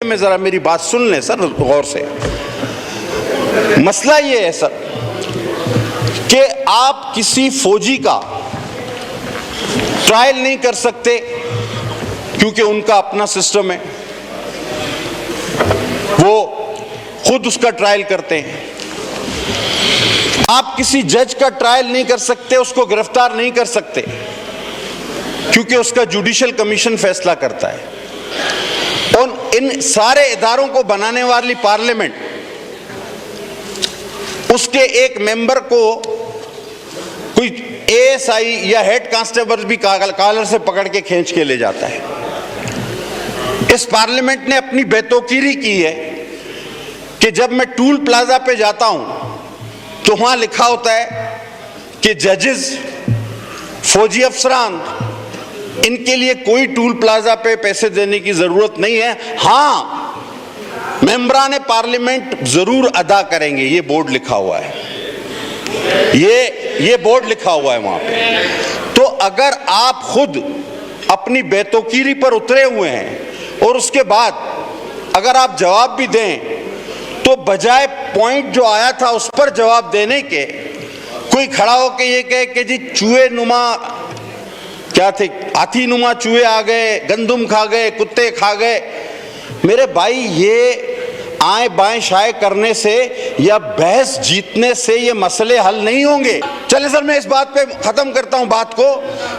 में जरा मेरी बात सुन लें सर गौर से। मसला ये है सर कि आप किसी फौजी का ट्रायल नहीं कर सकते क्योंकि उनका अपना सिस्टम है, वो खुद उसका ट्रायल करते हैं। आप किसी जज का ट्रायल नहीं कर सकते, उसको गिरफ्तार नहीं कर सकते क्योंकि उसका जुडिशियल कमीशन फैसला करता है। और इन सारे इदारों को बनाने वाली पार्लियामेंट उसके एक मेंबर को कोई एएसआई या हेड कांस्टेबल भी कॉलर से पकड़ के खींच के ले जाता है। इस पार्लियामेंट ने अपनी बेतौकीरी की है कि जब मैं टूल प्लाजा पे जाता हूं तो वहां लिखा होता है कि जजेस, फौजी अफसरान, इनके लिए कोई टूल प्लाजा पे पैसे देने की जरूरत नहीं है। हां, मेंबरान पार्लियामेंट जरूर अदा करेंगे, ये बोर्ड लिखा हुआ है, ये बोर्ड लिखा हुआ है वहां पे। तो अगर आप खुद अपनी बेतौकीरी पर उतरे हुए हैं और उसके बाद अगर आप जवाब भी दें तो बजाय पॉइंट जो आया था उस पर जवाब देने के कोई खड़ा होकर ये कहे कि जी चूहे नुमा क्या थे, हाथी नुमा चूहे आ गए, गंदुम खा गए, कुत्ते खा गए। मेरे भाई, ये आए बाएं शाए करने से या बहस जीतने से ये मसले हल नहीं होंगे। चले सर, मैं इस बात पे खत्म करता हूं बात को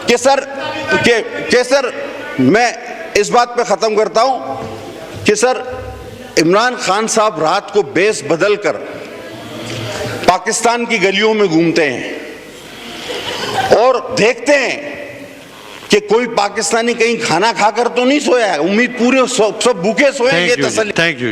कि सर मैं इस बात पे खत्म करता हूं कि सर इमरान खान साहब रात को बेस बदल कर पाकिस्तान की गलियों में घूमते हैं और देखते हैं कि कोई पाकिस्तानी कहीं खाना खाकर तो नहीं सोया है। उम्मीद पूरे सब भूखे सोए, ये तसल्ली। Thank you.